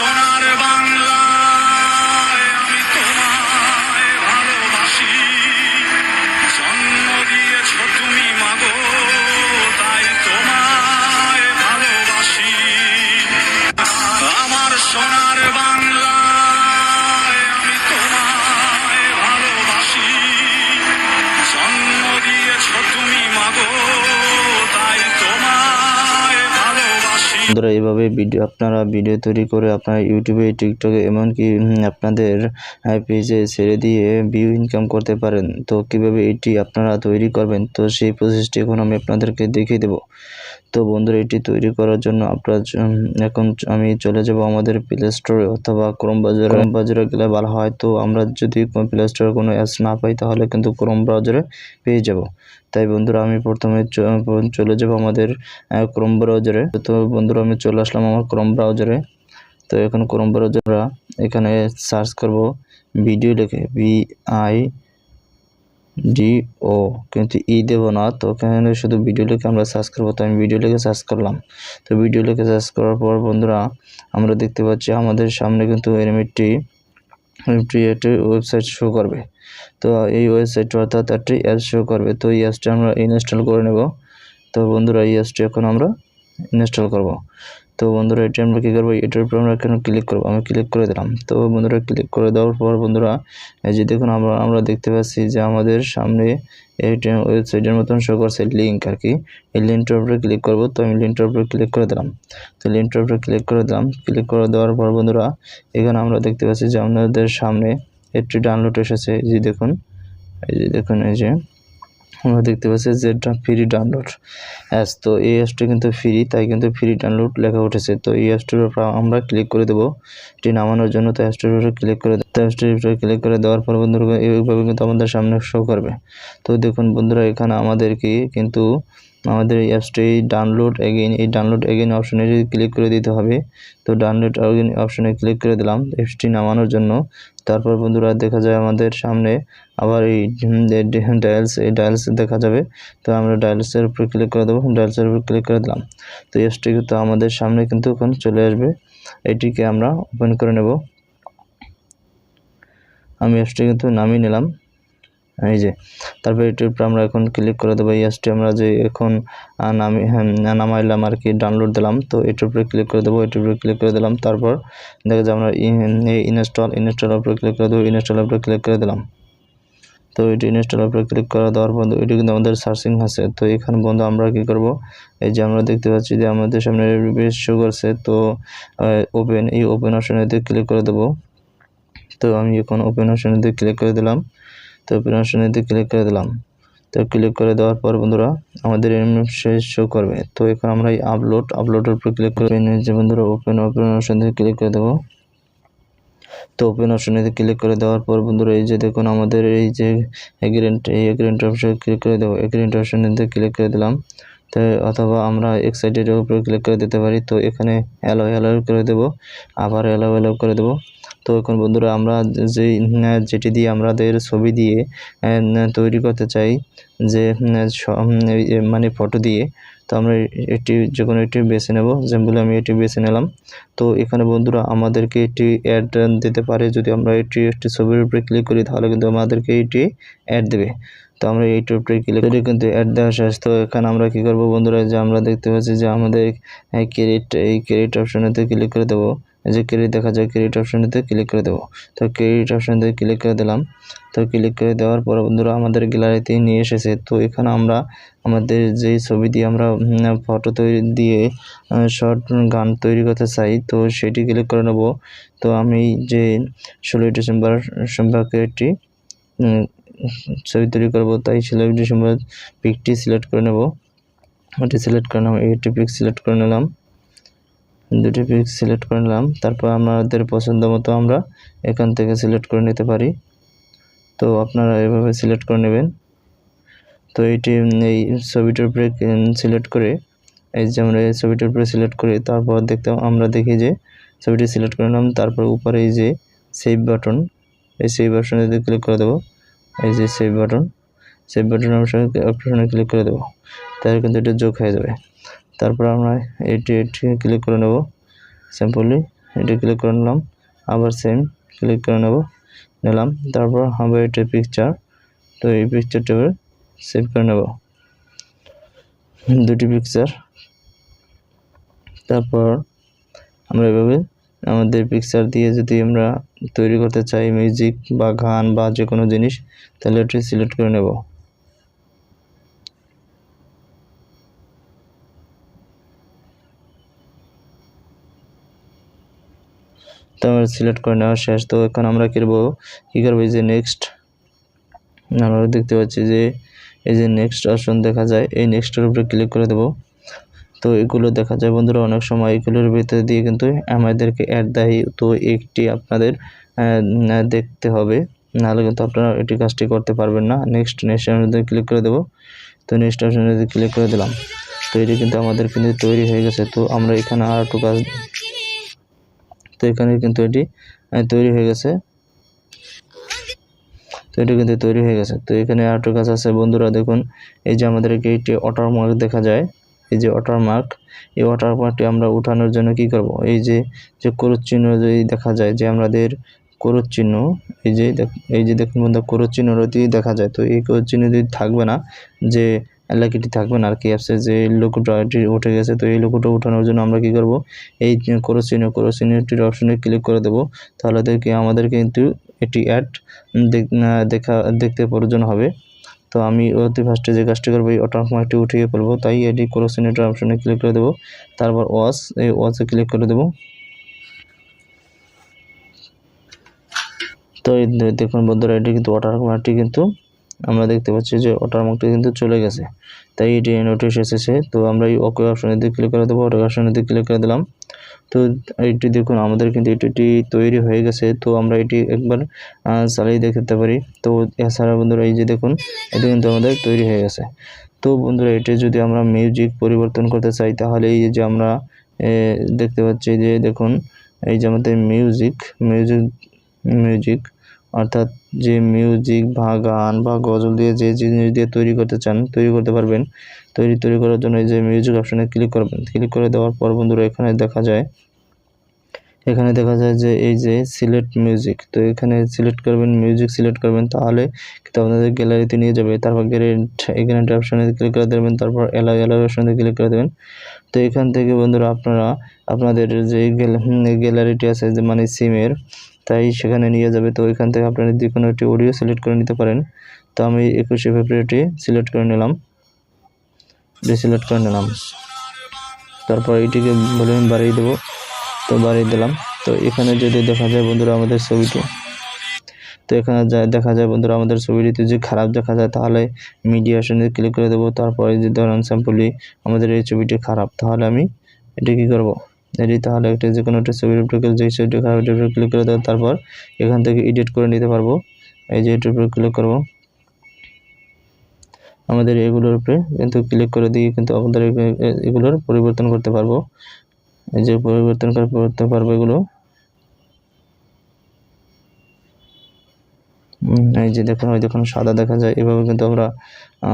সোনার বাংলায় আমি তোমায় ভালোবাসি, জন্ম দিয়েছ তুমি মাগো, তাই তোমায় ভালোবাসি। আমার সোনার বাংলায় আমি তোমায় ভালোবাসি, জন্ম দিয়েছ তুমি মাগো, তাই তোমায় ভালোবাসি। বন্ধুরা, এইভাবে আপনারা ভিডিও তৈরি করে আপনারা ইউটিউবে, টিকটকে, এমনকি আপনাদের পেজে ছেড়ে দিয়ে ভিউ ইনকাম করতে পারেন। তো কিভাবে এটি আপনারা তৈরি করবেন, তো সেই প্রসেসটি এখন আমি আপনাদেরকে দেখিয়ে দেব। তো বন্ধুরা, এটি তৈরি করার জন্য আপনারা এখন আমি চলে যাব আমাদের প্লে স্টোরে অথবা ক্রোম ব্রাউজারে গেলে ভালো হয়। তো আমরা যদি প্লে স্টোরে কোনো অ্যাপস না পাই তাহলে কিন্তু ক্রোম ব্রাউজারে পেয়ে যাব। তাই বন্ধুরা, আমি প্রথমে চলে যাব আমাদের ক্রোম ব্রাউজারে। তো বন্ধুরা, আমি চলে আসলাম আমার ক্রোম ব্রাউজারে। তো এখন ক্রোম ব্রাউজারে এখানে সার্চ করব ভিডিও লিখে, VIDO, কিন্তু দেব না। তো এখানে শুধু ভিডিও লিখে আমরা সার্চ করব। তো আমি ভিডিও লিখে সার্চ করলাম। তো ভিডিও লিখে সার্চ করার পর বন্ধুরা, আমরা দেখতে পাচ্ছি আমাদের সামনে কিন্তু এরকম একটি ওয়েবসাইট শো করবে। তো এই ওয়েবসাইট অর্থাৎ একটি অ্যাপস শো করবে। তো এই অ্যাপসটা আমরা ইনস্টল করে নেব। তো বন্ধুরা, এই অ্যাপসটি এখন আমরা ইনস্টল করব। তো বন্ধুরা, এটি আমরা কী করবো, এটার উপর আমরা এখানে ক্লিক করবো। আমি ক্লিক করে দিলাম। তো বন্ধুরা, ক্লিক করে দেওয়ার পর বন্ধুরা, এই যে দেখুন আমরা দেখতে পাচ্ছি যে আমাদের সামনে এইটা ওয়েবসাইটের মতন শো করছে লিঙ্ক আর কি। এই লিঙ্কটার উপরে ক্লিক করব। তো আমি লিঙ্কটার উপরে ক্লিক করে দিলাম। তো লিঙ্কটার উপরে ক্লিক করে দিলাম। ক্লিক করে দেওয়ার পর বন্ধুরা, এখানে আমরা দেখতে পাচ্ছি যে আমাদের সামনে একটি ডাউনলোড এসেছে। এই যে দেখুন, এই যে আমরা দেখতে পাচ্ছি যে এটা ফ্রি ডাউনলোড অ্যাপস। তো এই অ্যাপসটা কিন্তু ফ্রি, তাই কিন্তু ফ্রি ডাউনলোড লেখা উঠেছে। তো এই অ্যাপসটার উপর আমরা ক্লিক করে দেবো এটি নামানোর জন্য। তো অ্যাপসটার উপরে ক্লিক করে ক্লিক করে দেওয়ার পর বন্ধুরা, এইভাবে কিন্তু আমাদের সামনে শো করবে। তো দেখুন বন্ধুরা, এখানে আমাদেরকে কিন্তু আমাদের এই অ্যাপসটি ডাউনলোড এগেইন অপশনে ক্লিক করে দিতে হবে। তো ডাউনলোড এগেইন অপশনে ক্লিক করে দিলাম অ্যাপসটি নামানোর জন্য। তারপর বন্ধুরা, দেখা যায় আমাদের সামনে আবার এই ডায়ালস দেখা যাবে। তো আমরা ডায়ালসের উপর ক্লিক করে দেবো। ডায়ালসের উপর ক্লিক করে দিলাম। তো অ্যাপসটি কিন্তু আমাদের সামনে কিন্তু এখন চলে আসবে। এটিকে আমরা ওপেন করে নেব। আমি অ্যাপসটি কিন্তু নামিয়ে নিলাম। এই যে, তারপর এটির উপর আমরা এখন ক্লিক করে দেবো। এই অ্যাপসটি আমরা যে এখন নামাইলাম আর কি, ডাউনলোড দিলাম। তো এটির উপরে ক্লিক করে দেবো। এটির উপরে ক্লিক করে দিলাম। তারপর দেখা যায় আমরা ইনস্টল উপরে ক্লিক করে দেবো। ইনস্টল উপরে ক্লিক করে দিলাম। তো এটি ইনস্টল উপরে ক্লিক করে দেওয়ার পর এটি কিন্তু আমাদের সার্চিং আছে। তো এখানে বন্ধু আমরা কি করব, এই যে আমরা দেখতে পাচ্ছি যে আমাদের সামনে বেশ শো করছে। তো এই ওপেন অপশনেতে ক্লিক করে দেবো। তো আমি এখন ওপেন অপশনেতে ক্লিক করে দিলাম। তো ওপেন অপশনেতে ক্লিক করে দিলাম। তো ক্লিক করে দেওয়ার পর বন্ধুরা, আমাদের শেষ শো করবে। তো এখন আমরা এই আপলোডের উপর ক্লিক করে যে বন্ধুরা ওপেন অপশনেতে ক্লিক করে দেবো। তো ওপেন অপশনে ক্লিক করে দেওয়ার পর বন্ধুরা, এই যে দেখুন আমাদের এই যে এগ্রিমেন্ট অপশনে ক্লিক করে দেবো। এগ্রিমেন্ট অপশনে ক্লিক করে দিলাম। তো অথবা আমরা এক্সাইটেডের উপরে ক্লিক করে দিতে পারি। তো এখানে অ্যালাউ করে দেবো, আবার অ্যালাউ করে দেবো। তো এখন বন্ধুরা, আমরা যেটি দিয়ে আমাদের ছবি দিয়ে তৈরি করতে চাই, যে মানে ফটো দিয়ে, তো আমরা যে কোনো একটি বেছে নেব। যেমন আমি এটি বেছে নিলাম। তো এখানে বন্ধুরা আমাদেরকে এটি অ্যাড দিতে পারে। যদি আমরা একটি ছবির উপরে ক্লিক করি তাহলে কিন্তু আমাদেরকে এটি অ্যাড দেবে। তো আমরা এইটার উপরে ক্লিক করে কিন্তু অ্যাড দেওয়া শেষ। তো এখানে আমরা কি করব বন্ধুরা, যে আমরা দেখতে পাচ্ছি যে আমাদের ক্রেডিট অপশনেতে ক্লিক করে দেবো। এই যে ক্রেডিট দেখা যায়, ক্রেডিট অপশনেতে ক্লিক করে দেবো। তো ক্রেডিট অপশনেতে ক্লিক করে দিলাম। তো ক্লিক করে দেওয়ার পর বন্ধুরা, আমাদের গ্যালারিতে নিয়ে এসেছে। তো এখানে আমরা আমাদের যেই ছবি দিয়ে আমরা ফটো দিয়ে শর্ট গান তৈরি করতে চাই, তো সেটি ক্লিক করে নেব। তো আমি যে 16 ডিসেম্বর সম্পর্কে একটি ছবি তৈরি করবো, তাই 16 ডিসেম্বর পিকটি সিলেক্ট করে নেব। ওটি সিলেক্ট করে নেব। এইটি পিক সিলেক্ট করে নিলাম, দুটি পিক সিলেক্ট করে নিলাম। তারপর আমাদের পছন্দ মতো আমরা এখান থেকে সিলেক্ট করে নিতে পারি। তো আপনারা এভাবে সিলেক্ট করে নেবেন। তো এই ছবিটার উপরে সিলেক্ট করে, এই যে আমরা এই ছবিটার উপরে সিলেক্ট করে তারপর আমরা দেখি যে ছবিটি সিলেক্ট করে নিলাম। তারপর উপরে এই যে সেভ বাটন, এই সেভ বাটনে ক্লিক করে দেবো। এই যে সেভ বাটন অপশনে ক্লিক করে দেবো। তাহলে কিন্তু এটা যোগ হয়ে যাবে। তারপর আমরা এটি ক্লিক করে নেব সিম্পলি। এটা ক্লিক করে নিলাম, আবার সেম ক্লিক করে নিলাম। তারপর হবে এটা পিকচার, তো এই পিকচারটা সেভ করে নেব, দুটি পিকচার। তারপর আমরা এভাবে আমাদের পিকচার দিয়ে যদি আমরা তৈরি করতে চাই মিউজিক বা গান বা যে কোনো জিনিস, তাহলে এটি সিলেক্ট করে নেব। তো আমার সিলেক্ট করে নেওয়া শেষ। তো এখন আমরা কী করবো এই যে নেক্সট, আমরা দেখতে পাচ্ছি যে এই যে নেক্সট অপশন দেখা যায়, এই নেক্সটের উপরে ক্লিক করে দেব। তো এগুলো দেখা যায় বন্ধুরা অনেক সময় এগুলোর ভিতরে দিয়ে কিন্তু আমাদেরকে অ্যাড দেয়, তো একটি আপনাদের দেখতে হবে, নাহলে কিন্তু আপনারা এটি কাজটি করতে পারবেন না। নেক্সট অপশনে ক্লিক করে দেব। তো নেক্সট অপশনে ক্লিক করে দিলাম, তো এটি কিন্তু আমাদের কিন্তু তৈরি হয়ে গেছে। তো আমরা এখানে আর একটু কাজ, তো এখানে কিন্তু এটি তৈরি হয়ে গেছে, তো এটা কিন্তু তৈরি হয়ে গেছে। তো এখানে আরেকটা কাজ আছে বন্ধুরা, দেখুন এই যে আমাদেরকে এইটি ওয়াটারমার্ক দেখা যায়, এই যে ওয়াটারমার্ক, এই ওয়াটারমার্কটি আমরা উঠানোর জন্য কি করব, এই যে ক্রস চিহ্ন যদি দেখা যায় যে আমাদের ক্রস চিহ্ন, এই যে দেখুন বন্ধুরা ক্রস চিহ্নটি দেখা যায়। তো এই ক্রস চিহ্ন যদি থাকবে না, যে এলাকাটি থাকবে না আর কি, অ্যাপসে যে লোগোটা উঠে গেছে। তো এই লোগোটা উঠানোর জন্য আমরা কি করব, এই ক্রস চিহ্নটির অপশনে ক্লিক করে দেব। তাহলে দেখি আমাদের কিন্তু এটি অ্যাড দেখতে প্রয়োজন হবে। তো আমি অতি ফার্স্টে যে কাজটি করবো, এই ওয়াটারমার্কটি উঠিয়ে ফেলবো, তাই এটি ক্রস চিহ্নটার অপশনে ক্লিক করে দেবো। তারপর এই ওয়াচে ক্লিক করে দেবো। তো এই দেখুন বন্ধুরা এটি কিন্তু ওয়াটারমার্কটি কিন্তু আমরা দেখতে পাচ্ছি যে ওয়াটারমার্কটি কিন্তু চলে গেছে, তাই এটি নোটিশ এসেছে। তো আমরা এই ওকে অপশনে দিয়ে ক্লিক করে দেবো, ওকে অপশনে দিয়ে ক্লিক করে দিলাম। তো এইটি দেখুন আমাদের কিন্তু এটি তৈরি হয়ে গেছে। তো আমরা এটি একবার চালিয়ে দেখতে পারি। তো এছাড়া বন্ধুরা এই যে দেখুন এটি কিন্তু আমাদের তৈরি হয়ে গেছে। তো বন্ধুরা এটি যদি আমরা মিউজিক পরিবর্তন করতে চাই, তাহলে এই যে আমরা দেখতে পাচ্ছি যে দেখুন এই যে আমাদের মিউজিক অর্থাৎ যে মিউজিক বা গান বা গজল দিয়ে যে জিনিস দিয়ে তৈরি করতে চান তৈরি করতে পারবেন। তৈরি করার জন্য এই যে মিউজিক অপশনে ক্লিক করবেন। ক্লিক করে দেওয়ার পর বন্ধুরা এখানে দেখা যায় যে এই যে সিলেক্ট মিউজিক, তো এখানে সিলেক্ট করবেন, মিউজিক সিলেক্ট করবেন, তাহলে কিন্তু আপনাদের গ্যালারিতে নিয়ে যাবে। তারপর এখানে অপশনে ক্লিক করে দেবেন, তারপর এলাও অপশনে ক্লিক করে দেবেন। তো এখান থেকে বন্ধুরা আপনারা আপনাদের যে গ্যালারিটি আছে যে মানে সিমের, তাই সেখানে নিয়ে যাবে। তো এখান থেকে আপনারা যে কোনো একটি অডিও সিলেক্ট করে নিতে পারেন। তো আমি 21শে ফেব্রুয়ারিটি সিলেক্ট করে নিলাম, তারপর এটিকে ভলিউম বাড়িয়ে দেবো, তো বাড়িয়ে দিলাম। তো এখানে যদি দেখা যায় বন্ধুরা আমাদের ছবিটি, তো এখানে দেখা যায় বন্ধুরা আমাদের ছবিটিতে যদি খারাপ দেখা যায়, তাহলে মিডিয়া অপশনে ক্লিক করে দেবো। তারপরে যদি ধরেন স্যাম্পলি আমাদের এই ছবিটি খারাপ, তাহলে আমি এটি কী করবো, তাহলে একটা যে কোনো একটা ছবির উপরে যে ছবিটি খারাপ এটির উপরে ক্লিক করে দেবো। তারপর এখান থেকে এডিট করে নিতে পারবো, এই যে এটির উপরে ক্লিক করবো। আমাদের এগুলোর উপরে কিন্তু ক্লিক করে দিয়ে কিন্তু আমাদের এগুলোর পরিবর্তন করতে পারবো, এই যে পরিবর্তন করতে পারবো এগুলো। এই যে দেখুন সাদা দেখা যায়, এভাবে কিন্তু আমরা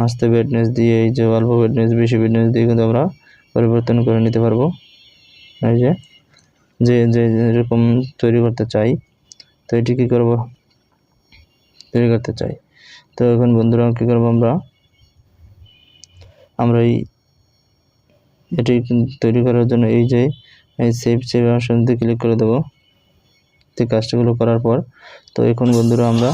আস্তে ব্রাইটনেস দিয়ে, এই যে অল্প ব্রাইটনেস বেশি ব্রাইটনেস দিয়ে কিন্তু আমরা পরিবর্তন করে নিতে পারবো। এই যে যেরকম তৈরি করতে চাই, তো এটি কী করবো, তৈরি করতে চাই। তো এখন বন্ধুরা কী করবো, আমরা এটি তৈরি করার জন্য এই যে সেভ অপশনতে ক্লিক করে দেবো। তো কাজগুলো করার পর, তো এখন বন্ধুরা আমরা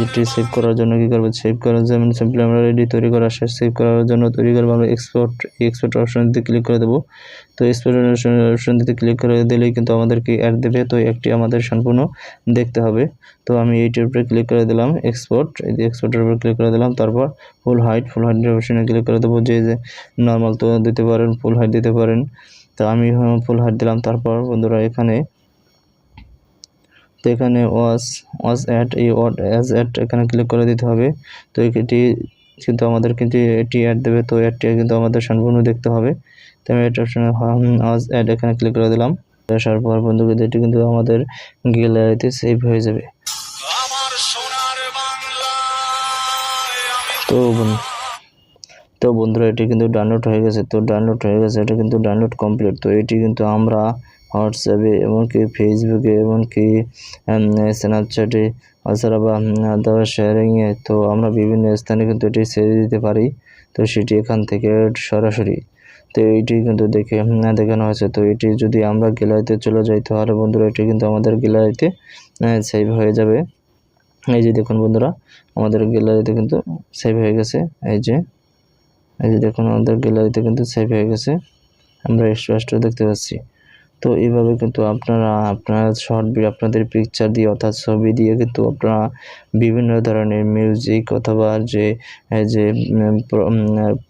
এটি সেভ করার জন্য কী করবো, সেভ করার জন্য সিম্পলি আমরা রেডি তৈরি করা শেষ। সেভ করার জন্য তৈরি করবো আমরা এক্সপোর্ট অপশনটিতে ক্লিক করে দেবো। তো এক্সপোর্ট অপশনটিতে ক্লিক করে দিলেই কিন্তু আমাদেরকে অ্যাড দেবে। তো একটি আমাদের সম্পূর্ণ দেখতে হবে। তো আমি এইটির উপরে ক্লিক করে দিলাম এক্সপোর্ট, এই যে এক্সপোর্টের উপরে ক্লিক করে দিলাম। তারপর ফুল হাইটের অপশনে ক্লিক করে দেবো, যে নর্মাল তো দিতে পারেন, ফুল হাইট দিতে পারেন। তো আমি ফুল হাইট দিলাম। তারপর বন্ধুরা এখানে ওয়াচ অ্যাড এখানে ক্লিক করে দিতে হবে। তো এটি কিন্তু আমাদের কিন্তু এটি অ্যাড দেবে, তো অ্যাডটি কিন্তু আমাদের সম্পূর্ণ দেখতে হবে। তো আমি এটা অপশনে ওয়াচ অ্যাড এখানে ক্লিক করে দিলাম। আসার পর বন্ধুকে এটি কিন্তু আমাদের গ্যালারিতে সেভ হয়ে যাবে। তো বন্ধুরা এটি কিন্তু ডাউনলোড হয়ে গেছে, এটা কিন্তু ডাউনলোড কমপ্লিট। তো এটি কিন্তু আমরা হোয়াটসঅ্যাপে, এমনকি ফেসবুকে, এমনকি স্ন্যাপচ্যাটে, এছাড়া বা আদার শেয়ারিংয়ে, তো আমরা বিভিন্ন স্থানে কিন্তু এটি ছেড়ে দিতে পারি। তো সেটি এখান থেকে সরাসরি, তো এইটি কিন্তু দেখানো হয়েছে। তো এটি যদি আমরা গ্যালারিতে চলে যাই, তাহলে বন্ধুরা এটি কিন্তু আমাদের গ্যালারিতে সেভ হয়ে যাবে। এই যে দেখুন বন্ধুরা, আমাদের গ্যালারিতে কিন্তু সেভ হয়ে গেছে। এই যে দেখুন, আমাদের গ্যালারিতে কিন্তু সেভ হয়ে গেছে, আমরা স্পষ্ট দেখতে পাচ্ছি। তো এইভাবে কিন্তু আপনার শর্ট ভিডিও, আপনাদের পিকচার দিয়ে অর্থাৎ ছবি দিয়ে কিন্তু আপনারা বিভিন্ন ধরনের মিউজিক অথবা যে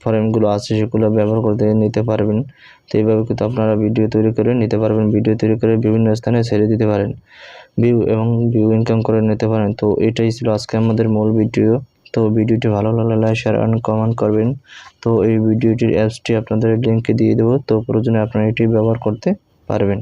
ফরেমগুলো আছে সেগুলো ব্যবহার করতে নিতে পারবেন। তো এইভাবে কিন্তু আপনারা ভিডিও তৈরি করে নিতে পারবেন, ভিডিও তৈরি করে বিভিন্ন স্থানে ছেড়ে দিতে পারেন, ভিউ ইনকাম করে নিতে পারেন। তো এটাই ছিল আজকে আমাদের মূল ভিডিও। তো ভিডিওটি ভালো লাগলে লাইক, শেয়ার এন্ড কমেন্ট করবেন। তো এই ভিডিওটির অ্যাপসটি আপনাদের লিঙ্কে দিয়ে দেবো, তো প্রয়োজনে আপনারা এটি ব্যবহার করতে পারবেন।